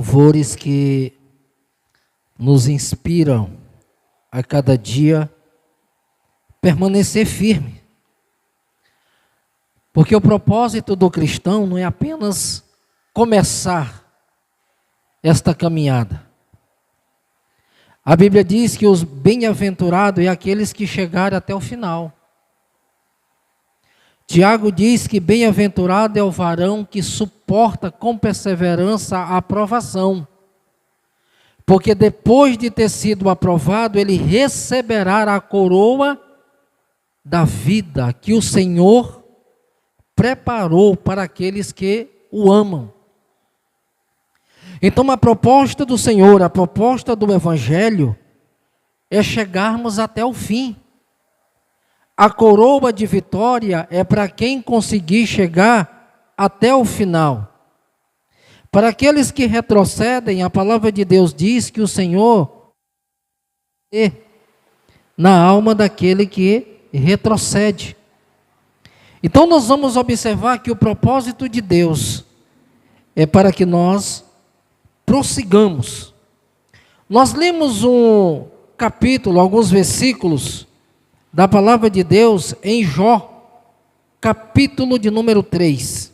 louvores que nos inspiram a cada dia permanecer firme. Porque o propósito do cristão não é apenas começar esta caminhada. A Bíblia diz que os bem-aventurados é aqueles que chegarem até o final. Tiago diz que bem-aventurado é o varão que suporta com perseverança a aprovação. Porque depois de ter sido aprovado, ele receberá a coroa da vida que o Senhor preparou para aqueles que o amam. Então a proposta do Senhor, a proposta do Evangelho, é chegarmos até o fim. A coroa de vitória é para quem conseguir chegar até o final. Para aqueles que retrocedem, a palavra de Deus diz que o Senhor é na alma daquele que retrocede. Então nós vamos observar que o propósito de Deus é para que nós prossigamos. Nós lemos um capítulo, alguns versículos da palavra de Deus em Jó, capítulo de número 3.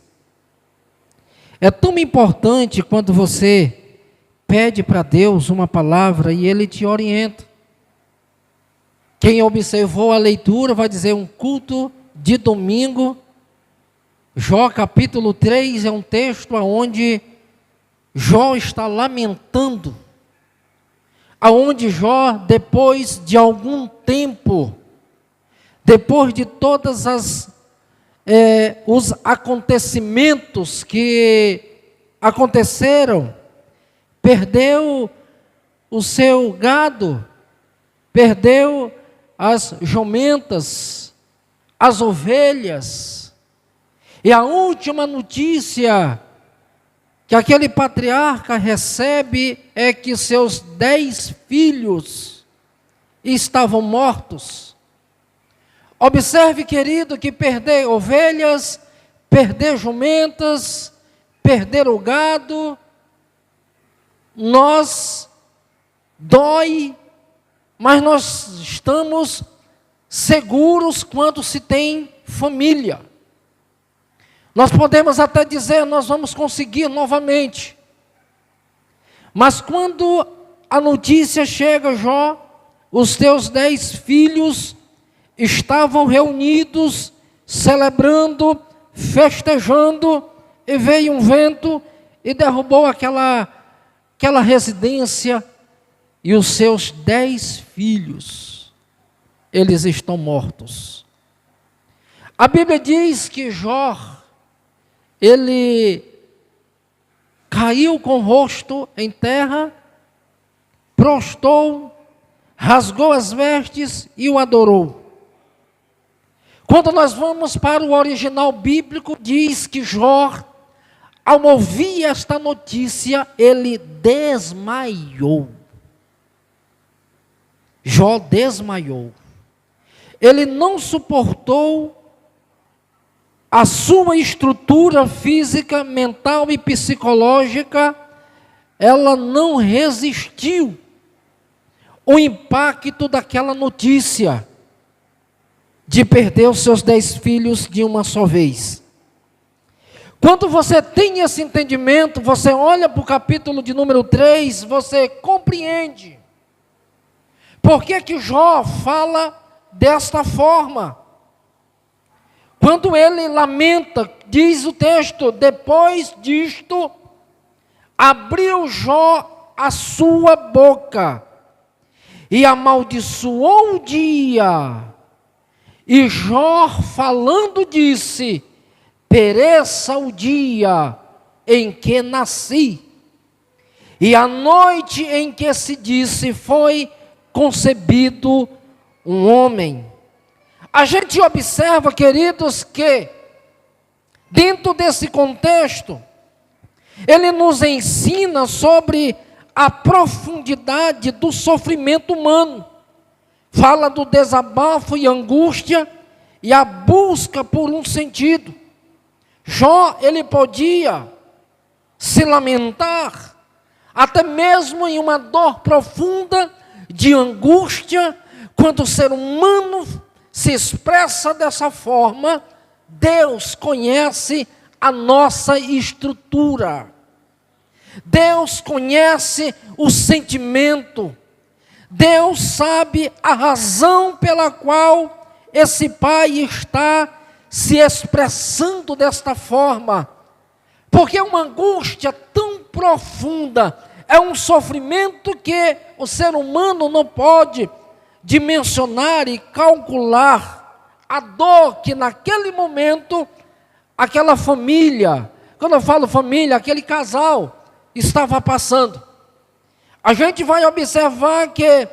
É tão importante quando você pede para Deus uma palavra e Ele te orienta. Quem observou a leitura vai dizer um culto de domingo. Jó capítulo 3 é um texto onde Jó está lamentando, aonde Jó, depois de algum tempo, depois de todas os acontecimentos que aconteceram, perdeu o seu gado, perdeu as jumentas, as ovelhas, e a última notícia que aquele patriarca recebe é que seus 10 filhos estavam mortos. Observe, querido, que perder ovelhas, perder jumentas, perder o gado, nós dói, mas nós estamos seguros quando se tem família. Nós podemos até dizer, nós vamos conseguir novamente. Mas quando a notícia chega, Jó, os teus 10 filhos estavam reunidos, celebrando, festejando, e veio um vento e derrubou aquela residência, e os seus 10 filhos, eles estão mortos. A Bíblia diz que Jó, ele caiu com o rosto em terra, prostrou, rasgou as vestes e o adorou. Quando nós vamos para o original bíblico, diz que Jó, ao ouvir esta notícia, ele desmaiou. Jó desmaiou. Ele não suportou a sua estrutura física, mental e psicológica, ela não resistiu o impacto daquela notícia de perder os seus 10 filhos de uma só vez. Quando você tem esse entendimento, você olha para o capítulo de número 3, você compreende por que Jó fala desta forma. Quando ele lamenta, diz o texto, depois disto, abriu Jó a sua boca e amaldiçoou o dia. E Jó, falando, disse: pereça o dia em que nasci, e a noite em que se disse foi concebido um homem. A gente observa, queridos, que dentro desse contexto, ele nos ensina sobre a profundidade do sofrimento humano. Fala do desabafo e angústia e a busca por um sentido. Jó, ele podia se lamentar, até mesmo em uma dor profunda de angústia, quando o ser humano se expressa dessa forma, Deus conhece a nossa estrutura. Deus conhece o sentimento. Deus sabe a razão pela qual esse pai está se expressando desta forma. Porque é uma angústia tão profunda, é um sofrimento que o ser humano não pode dimensionar e calcular a dor que naquele momento aquela família, quando eu falo família, aquele casal estava passando. A gente vai observar que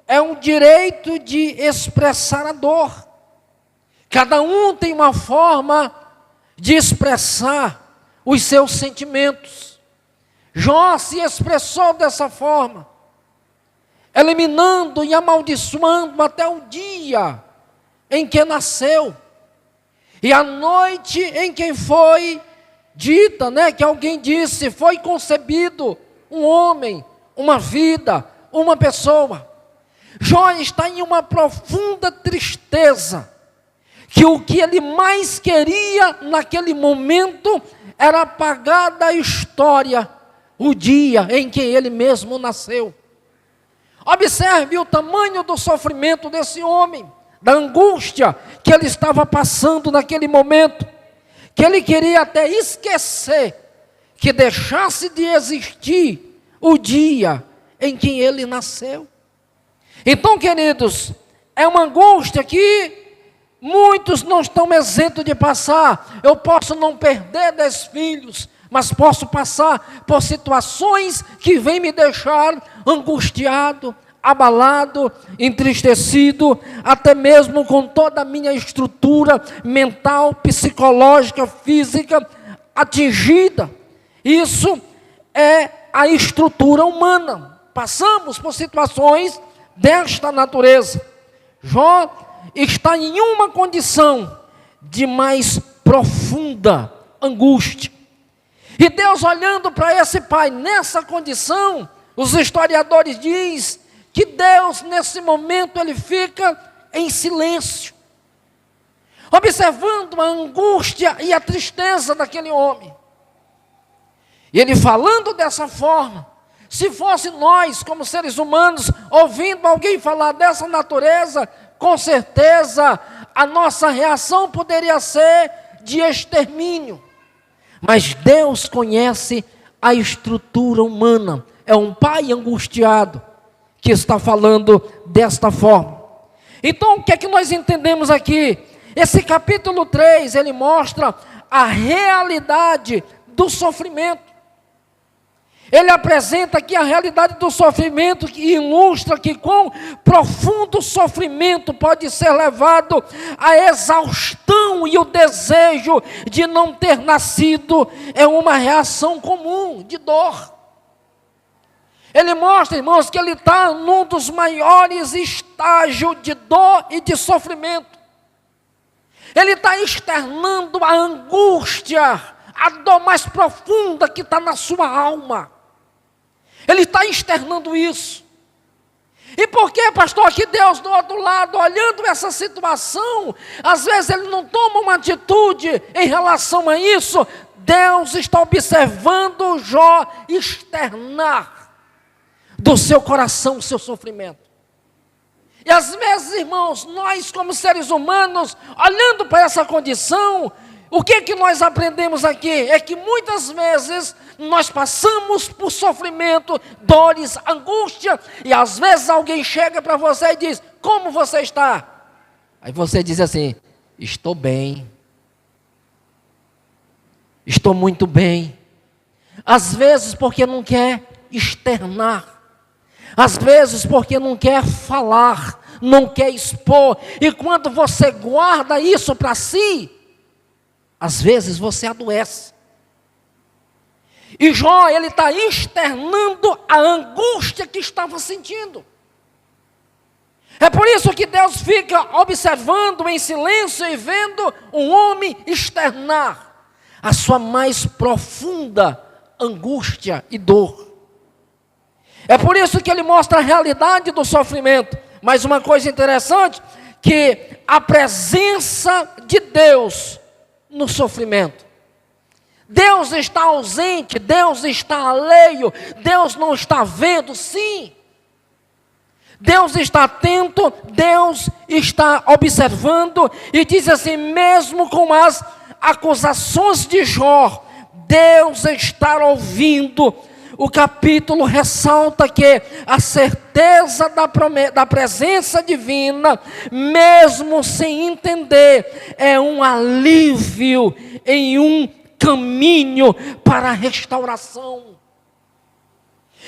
é um direito de expressar a dor. Cada um tem uma forma de expressar os seus sentimentos. Jó se expressou dessa forma, eliminando e amaldiçoando até o dia em que nasceu. E a noite em que foi dita, que alguém disse, foi concebido um homem, uma vida, uma pessoa. Jó está em uma profunda tristeza, que o que ele mais queria naquele momento era apagar da história o dia em que ele mesmo nasceu. Observe o tamanho do sofrimento desse homem, da angústia que ele estava passando naquele momento, que ele queria até esquecer que deixasse de existir o dia em que ele nasceu. Então, queridos, é uma angústia que muitos não estão isentos de passar. Eu posso não perder 10 filhos, mas posso passar por situações que vêm me deixar angustiado, abalado, entristecido, até mesmo com toda a minha estrutura mental, psicológica, física atingida. Isso é a estrutura humana. Passamos por situações desta natureza. Jó está em uma condição de mais profunda angústia. E Deus, olhando para esse pai nessa condição, os historiadores dizem que Deus, nesse momento, ele fica em silêncio, observando a angústia e a tristeza daquele homem. E ele falando dessa forma, se fosse nós, como seres humanos, ouvindo alguém falar dessa natureza, com certeza a nossa reação poderia ser de extermínio. Mas Deus conhece a estrutura humana. É um pai angustiado que está falando desta forma. Então, o que é que nós entendemos aqui? Esse capítulo 3, ele mostra a realidade do sofrimento. Ele apresenta aqui a realidade do sofrimento e ilustra que com profundo sofrimento pode ser levado à exaustão, e o desejo de não ter nascido é uma reação comum de dor. Ele mostra, irmãos, que ele está num dos maiores estágios de dor e de sofrimento. Ele está externando a angústia, a dor mais profunda que está na sua alma. Ele está externando isso. E por que, pastor, que Deus do outro lado, olhando essa situação, às vezes ele não toma uma atitude em relação a isso? Deus está observando Jó externar do seu coração o seu sofrimento. E às vezes, irmãos, nós como seres humanos, olhando para essa condição, o que nós aprendemos aqui? É que muitas vezes nós passamos por sofrimento, dores, angústia, e às vezes alguém chega para você e diz, como você está? Aí você diz assim, estou bem, estou muito bem. Às vezes porque não quer externar, às vezes porque não quer falar, não quer expor, e quando você guarda isso para si, às vezes você adoece. E Jó, ele está externando a angústia que estava sentindo. É por isso que Deus fica observando em silêncio e vendo um homem externar a sua mais profunda angústia e dor. É por isso que ele mostra a realidade do sofrimento. Mas uma coisa interessante, que a presença de Deus no sofrimento. Deus está ausente, Deus está alheio, Deus não está vendo, sim. Deus está atento, Deus está observando, e diz assim, mesmo com as acusações de Jó, Deus está ouvindo. O capítulo ressalta que a certeza da presença divina, mesmo sem entender, é um alívio em um caminho para a restauração.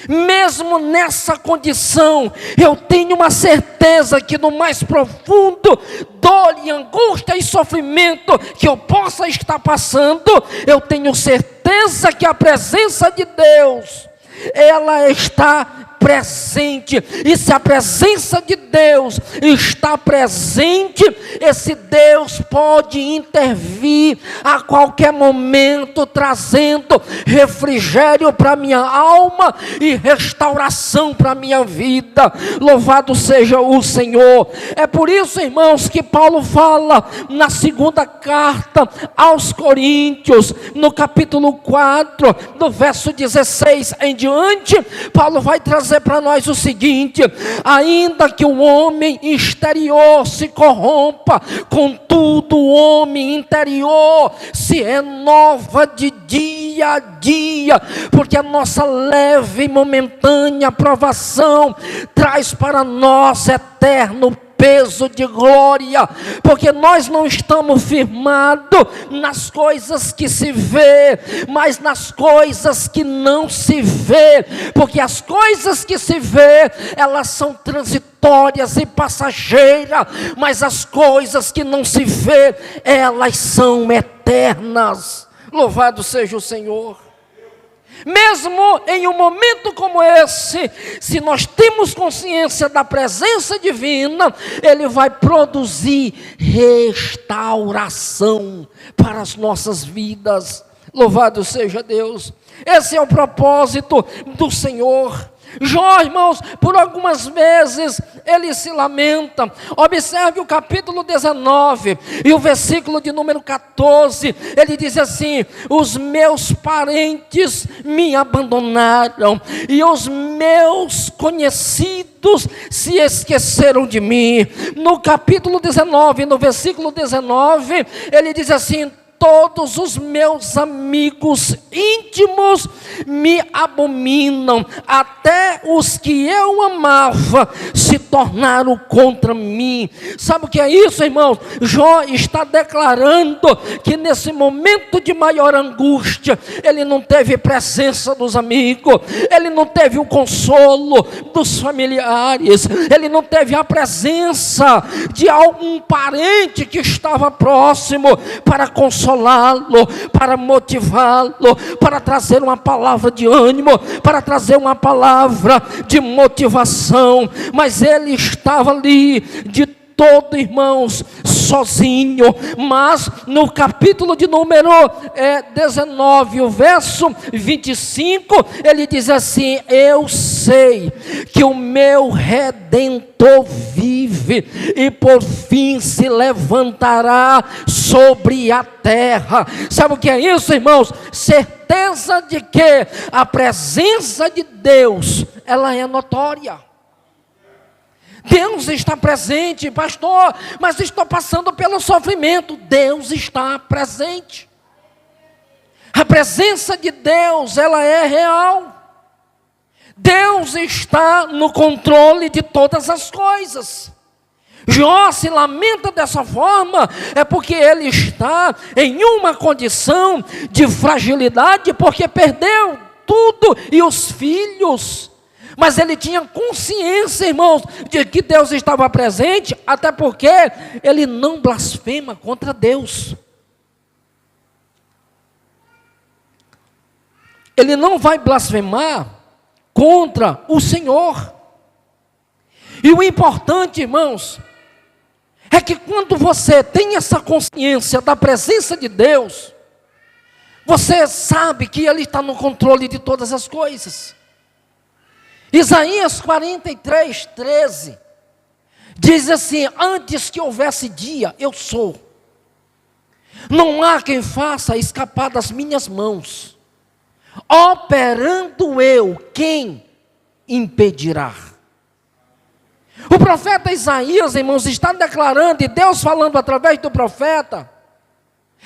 Mesmo nessa condição, eu tenho uma certeza que no mais profundo dor e angústia e sofrimento que eu possa estar passando, eu tenho certeza que a presença de Deus, ela está presente. E se a presença de Deus está presente, esse Deus pode intervir a qualquer momento, trazendo refrigério para minha alma e restauração para minha vida. Louvado seja o Senhor. É por isso, irmãos, que Paulo fala na segunda carta aos Coríntios, no capítulo 4, do verso 16 em diante, Paulo vai trazer para nós o seguinte: ainda que o homem exterior se corrompa, contudo o homem interior se renova de dia a dia, porque a nossa leve e momentânea provação traz para nós eterno peso de glória, porque nós não estamos firmados nas coisas que se vê, mas nas coisas que não se vê, porque as coisas que se vê, elas são transitórias e passageiras, mas as coisas que não se vê, elas são eternas. Louvado seja o Senhor. Mesmo em um momento como esse, se nós temos consciência da presença divina, Ele vai produzir restauração para as nossas vidas. Louvado seja Deus. Esse é o propósito do Senhor. Jó, irmãos, por algumas vezes ele se lamenta. Observe o capítulo 19 e o versículo de número 14. Ele diz assim: os meus parentes me abandonaram e os meus conhecidos se esqueceram de mim. No capítulo 19, no versículo 19, ele diz assim: todos os meus amigos íntimos me abominam, até os que eu amava se tornaram contra mim. Sabe o que é isso, irmãos? Jó está declarando que nesse momento de maior angústia, ele não teve presença dos amigos, ele não teve o consolo dos familiares, ele não teve a presença de algum parente que estava próximo para consolá-lo, para motivá-lo, para trazer uma palavra de ânimo, para trazer uma palavra de motivação. Mas ele estava ali de todo, irmãos, sozinho. Mas no capítulo de número 19, o verso 25, ele diz assim: eu sei que o meu Redentor vive e por fim se levantará sobre a terra. Sabe o que é isso, irmãos? Certeza de que a presença de Deus, ela é notória. Deus está presente, pastor, mas estou passando pelo sofrimento. Deus está presente. A presença de Deus, ela é real. Deus está no controle de todas as coisas. Jó se lamenta dessa forma, é porque ele está em uma condição de fragilidade, porque perdeu tudo e os filhos. Mas ele tinha consciência, irmãos, de que Deus estava presente, até porque ele não blasfema contra Deus. Ele não vai blasfemar contra o Senhor. E o importante, irmãos, é que quando você tem essa consciência da presença de Deus, você sabe que Ele está no controle de todas as coisas. Isaías 43, 13, diz assim: antes que houvesse dia, eu sou. Não há quem faça escapar das minhas mãos. Operando eu, quem impedirá? O profeta Isaías, irmãos, está declarando, e Deus falando através do profeta,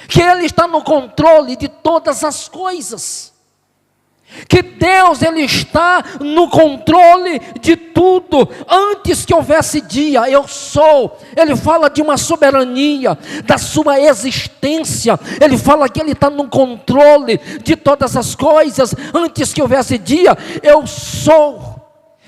que Ele está no controle de todas as coisas. Que Deus, Ele está no controle de tudo. Antes que houvesse dia, eu sou. Ele fala de uma soberania, da sua existência. Ele fala que Ele está no controle de todas as coisas. Antes que houvesse dia, eu sou.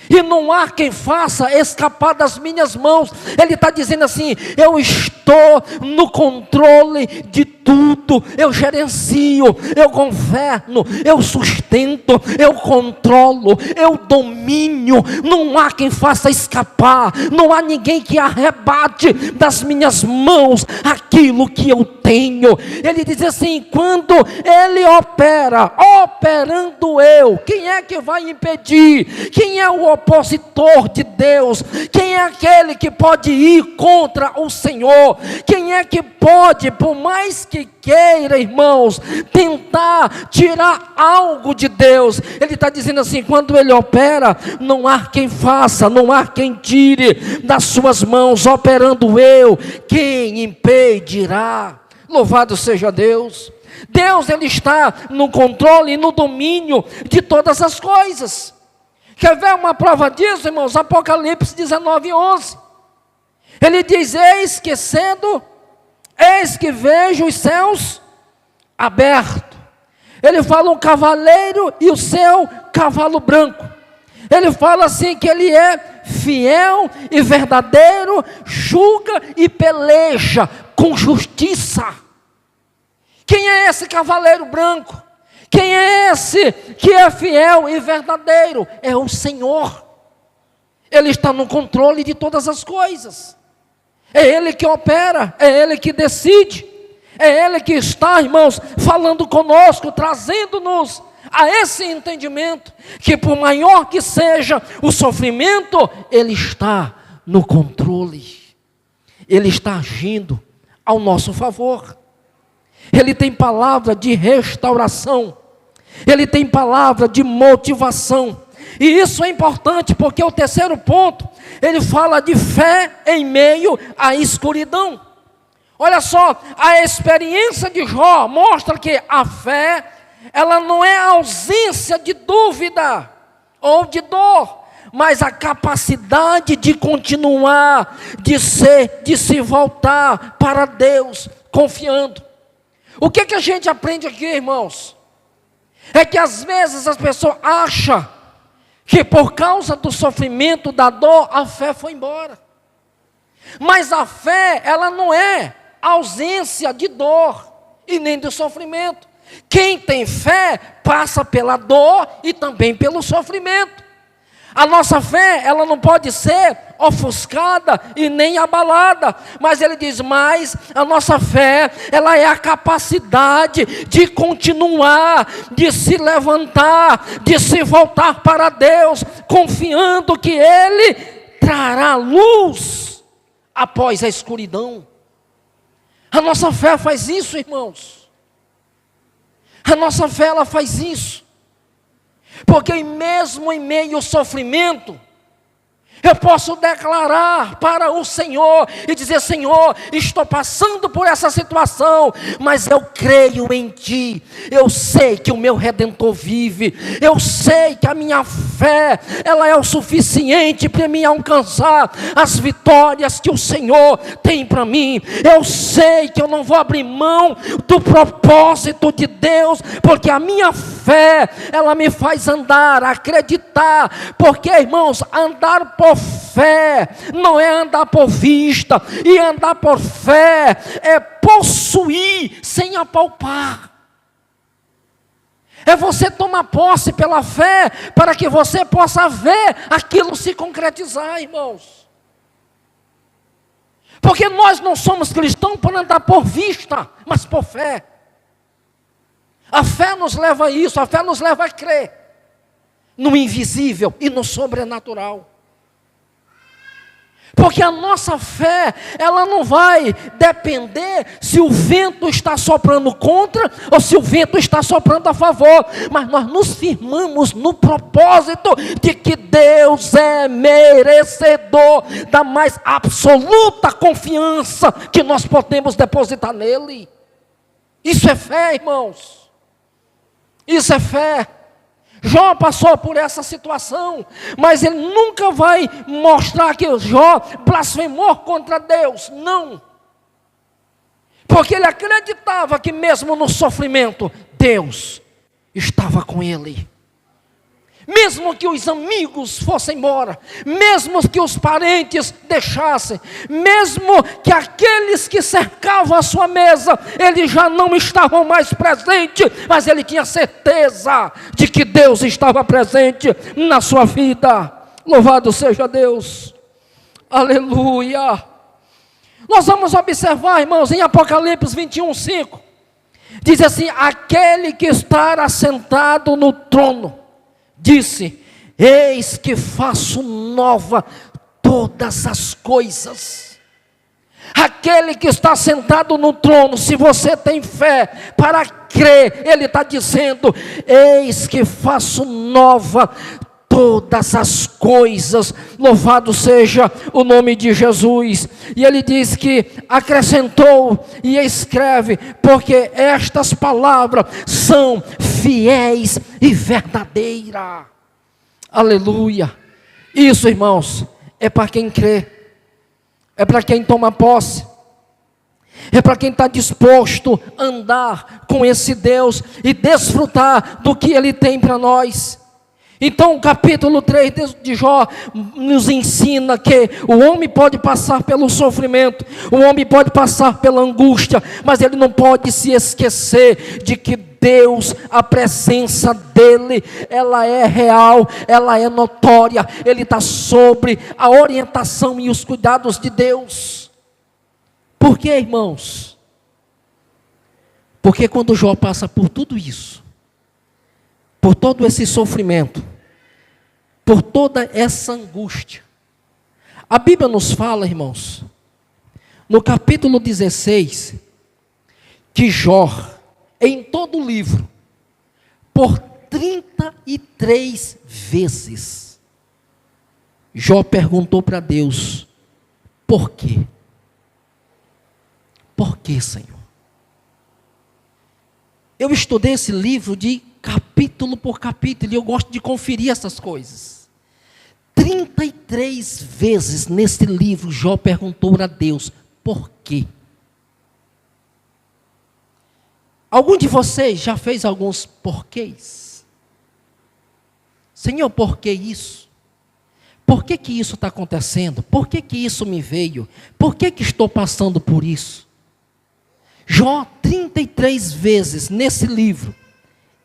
E não há quem faça escapar das minhas mãos. Ele está dizendo assim: eu estou no controle de tudo. Eu gerencio, eu governo, eu sustento, eu controlo, eu domino. Não há quem faça escapar. Não há ninguém que arrebate das minhas mãos aquilo que eu tenho. Ele diz assim: quando Ele opera, operando eu, quem é que vai impedir? Quem é o opositor de Deus? Quem é aquele que pode ir contra o Senhor? Quem é que pode, por mais que queira, irmãos, tentar tirar algo de Deus? Ele está dizendo assim: quando Ele opera, não há quem faça, não há quem tire das suas mãos. Operando eu, quem impedirá? Louvado seja Deus. Deus, Ele está no controle e no domínio de todas as coisas. Quer ver uma prova disso, irmãos? Apocalipse 19, 11. Ele diz: eis que cedo, eis que vejo os céus abertos. Ele fala um cavaleiro e o seu cavalo branco. Ele fala assim que Ele é fiel e verdadeiro, julga e peleja com justiça. Quem é esse cavaleiro branco? Quem é esse que é fiel e verdadeiro? É o Senhor. Ele está no controle de todas as coisas. É Ele que opera, é Ele que decide. É Ele que está, irmãos, falando conosco, trazendo-nos a esse entendimento, que por maior que seja o sofrimento, Ele está no controle. Ele está agindo ao nosso favor. Ele tem palavra de restauração. Ele tem palavra de motivação. E isso é importante, porque o terceiro ponto, ele fala de fé em meio à escuridão. Olha só, a experiência de Jó mostra que a fé, ela não é a ausência de dúvida ou de dor, mas a capacidade de continuar, de se voltar para Deus, confiando. O que a gente aprende aqui, irmãos? É que às vezes as pessoas acham que por causa do sofrimento, da dor, a fé foi embora. Mas a fé, ela não é ausência de dor e nem de sofrimento. Quem tem fé passa pela dor e também pelo sofrimento. A nossa fé, ela não pode ser ofuscada e nem abalada. Mas ele diz, mas a nossa fé, ela é a capacidade de continuar, de se levantar, de se voltar para Deus, confiando que Ele trará luz após a escuridão. A nossa fé faz isso, irmãos. A nossa fé, ela faz isso. Porque mesmo em meio ao sofrimento, eu posso declarar para o Senhor e dizer, Senhor, estou passando por essa situação, mas eu creio em Ti. Eu sei que o meu Redentor vive. Eu sei que a minha fé, ela é o suficiente para me alcançar as vitórias que o Senhor tem para mim. Eu sei que eu não vou abrir mão do propósito de Deus, porque a minha fé, ela me faz andar, acreditar. Porque, irmãos, andar por fé não é andar por vista, e andar por fé é possuir sem apalpar. É você tomar posse pela fé, para que você possa ver aquilo se concretizar, irmãos. Porque nós não somos cristãos por andar por vista, mas por fé. A fé nos leva a isso, a fé nos leva a crer. no invisível e no sobrenatural. Porque a nossa fé, ela não vai depender se o vento está soprando contra ou se o vento está soprando a favor. Mas nós nos firmamos no propósito de que Deus é merecedor da mais absoluta confiança que nós podemos depositar nele. Isso é fé, irmãos. Isso é fé. Jó passou por essa situação, mas ele nunca vai mostrar que Jó blasfemou contra Deus, não. Porque ele acreditava que mesmo no sofrimento, Deus estava com ele. Mesmo que os amigos fossem embora, mesmo que os parentes deixassem, mesmo que aqueles que cercavam a sua mesa, eles já não estavam mais presentes, mas ele tinha certeza de que Deus estava presente na sua vida. Louvado seja Deus, aleluia. Nós vamos observar, irmãos, em Apocalipse 21:5, diz assim: aquele que está assentado no trono disse: eis que faço nova todas as coisas. Aquele que está sentado no trono, se você tem fé para crer, ele está dizendo: eis que faço nova todas as coisas. Louvado seja o nome de Jesus. E ele diz que acrescentou e escreve: porque estas palavras são fiéis e verdadeiras. Aleluia. Isso, irmãos, é para quem crê, é para quem toma posse, é para quem está disposto a andar com esse Deus e desfrutar do que Ele tem para nós. Então o capítulo 3 de Jó nos ensina que o homem pode passar pelo sofrimento, o homem pode passar pela angústia, mas ele não pode se esquecer de que Deus, a presença dEle, ela é real, ela é notória, Ele está sobre a orientação e os cuidados de Deus. Por quê, irmãos? Porque quando Jó passa por tudo isso, por todo esse sofrimento, por toda essa angústia, a Bíblia nos fala, irmãos, no capítulo 16, que Jó, em todo o livro, por 33 vezes, Jó perguntou para Deus: por quê? Por quê, Senhor? Eu estudei esse livro de capítulo por capítulo, e eu gosto de conferir essas coisas. 33 vezes nesse livro, Jó perguntou a Deus: por quê? Algum de vocês já fez alguns porquês? Senhor, por que isso? Por que isso está acontecendo? Por que isso me veio? Por que estou passando por isso? Jó, 33 vezes nesse livro,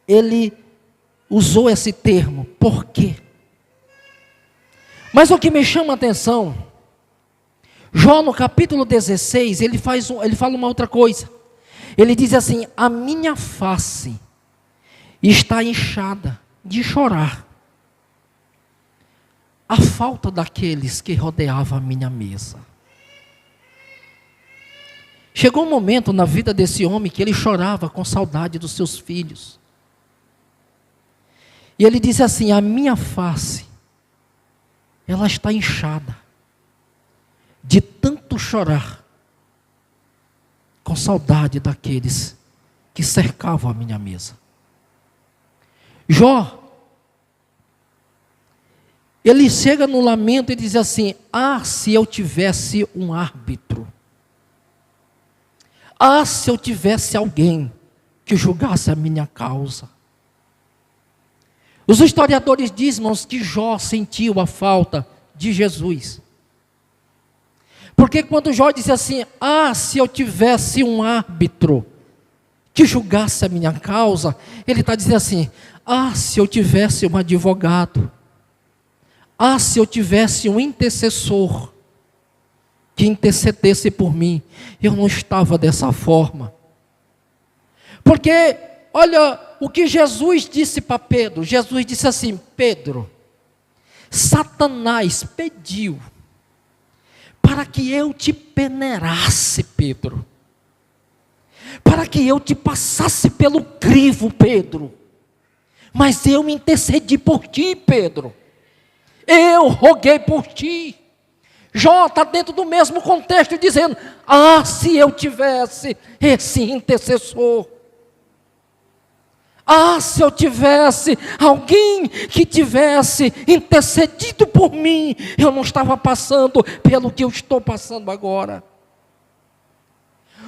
ele usou esse termo, por quê? Mas o que me chama a atenção, Jó no capítulo 16, ele fala uma outra coisa. Ele diz assim: a minha face está inchada de chorar, a falta daqueles que rodeavam a minha mesa. Chegou um momento na vida desse homem que ele chorava com saudade dos seus filhos. E ele disse assim: a minha face, ela está inchada de tanto chorar, com saudade daqueles que cercavam a minha mesa. Jó, ele chega no lamento e diz assim: ah, se eu tivesse um árbitro, ah, se eu tivesse alguém que julgasse a minha causa. Os historiadores dizem, irmãos, que Jó sentiu a falta de Jesus. Porque quando Jó disse assim: ah, se eu tivesse um árbitro que julgasse a minha causa, ele está dizendo assim: ah, se eu tivesse um advogado, ah, se eu tivesse um intercessor que intercedesse por mim. Eu não estava dessa forma. Porque, olha, o que Jesus disse para Pedro. Jesus disse assim: Pedro, Satanás pediu para que eu te peneirasse, Pedro, para que eu te passasse pelo crivo, Pedro, mas eu me intercedi por ti, Pedro, eu roguei por ti. Jó está dentro do mesmo contexto, dizendo: se eu tivesse esse intercessor, se eu tivesse alguém que tivesse intercedido por mim, eu não estava passando pelo que eu estou passando agora.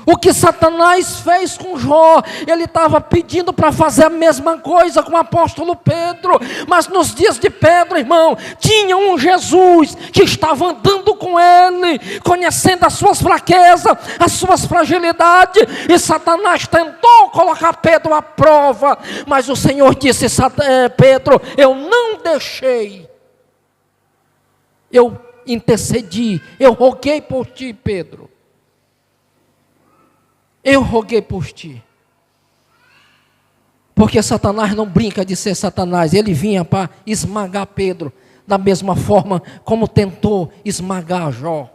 O que Satanás fez com Jó, ele estava pedindo para fazer a mesma coisa com o apóstolo Pedro, mas nos dias de Pedro, irmão, tinha um Jesus que estava andando com ele, conhecendo as suas fraquezas, as suas fragilidades, e Satanás tentou colocar Pedro à prova, mas o Senhor disse: Pedro, eu não deixei, eu intercedi, eu roguei por ti, Pedro. Eu roguei por ti. Porque Satanás não brinca de ser Satanás. Ele vinha para esmagar Pedro, da mesma forma como tentou esmagar Jó.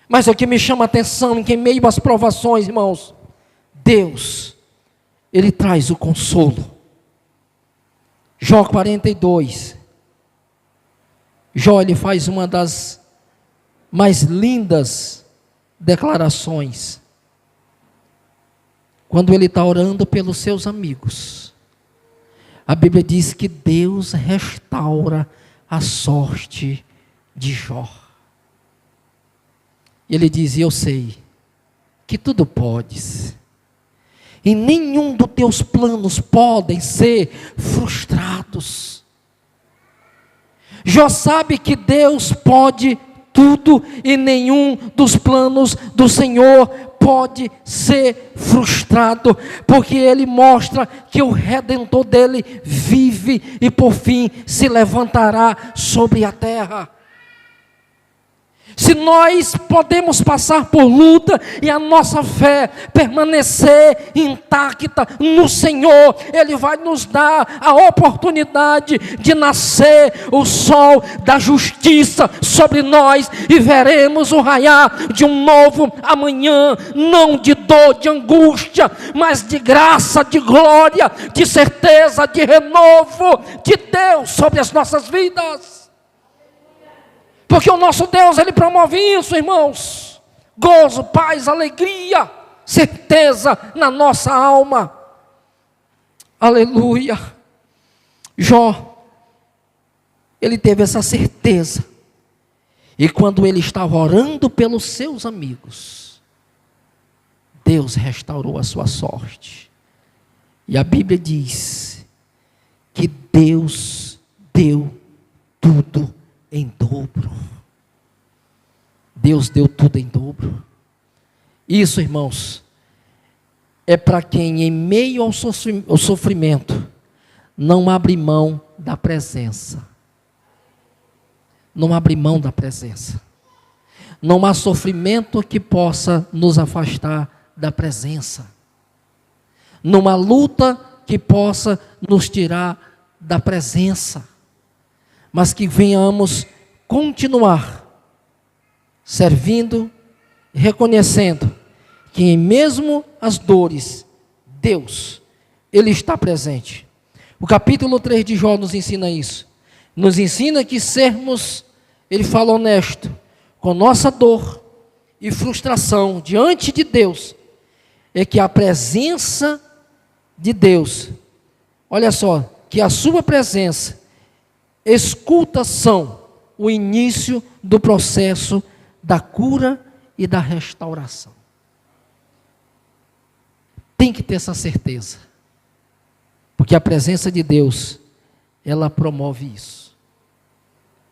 Mas o que me chama a atenção, que em meio às provações, irmãos, Deus, Ele traz o consolo. Jó 42. Jó, ele faz uma das mais lindas declarações, quando ele está orando pelos seus amigos. A Bíblia diz que Deus restaura a sorte de Jó. Ele diz: eu sei que tudo podes, e nenhum dos teus planos podem ser frustrados. Jó sabe que Deus pode tudo, e nenhum dos planos do Senhor pode ser frustrado, porque Ele mostra que o Redentor dele vive e por fim se levantará sobre a terra. Se nós podemos passar por luta e a nossa fé permanecer intacta no Senhor, Ele vai nos dar a oportunidade de nascer o sol da justiça sobre nós, e veremos o raiar de um novo amanhã, não de dor, de angústia, mas de graça, de glória, de certeza, de renovo de Deus sobre as nossas vidas. Porque o nosso Deus, Ele promove isso, irmãos: gozo, paz, alegria, certeza na nossa alma. Aleluia. Jó, ele teve essa certeza, e quando ele estava orando pelos seus amigos, Deus restaurou a sua sorte. E a Bíblia diz que Deus deu tudo em dobro. Deus deu tudo em dobro. Isso, irmãos, é para quem em meio ao sofrimento não abre mão da presença. Não abre mão da presença. Não há sofrimento que possa nos afastar da presença. Não há luta que possa nos tirar da presença. Mas que venhamos continuar servindo, reconhecendo que em mesmo as dores, Deus, Ele está presente. O capítulo 3 de Jó nos ensina isso. Nos ensina que sermos, ele fala, honesto, com nossa dor e frustração diante de Deus, é que a presença de Deus, olha só, que a sua presença, escutação, o início do processo da cura e da restauração. Tem que ter essa certeza, porque a presença de Deus, ela promove isso,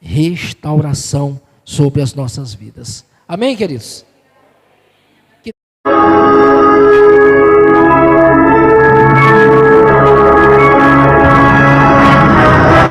restauração sobre as nossas vidas. Amém, queridos?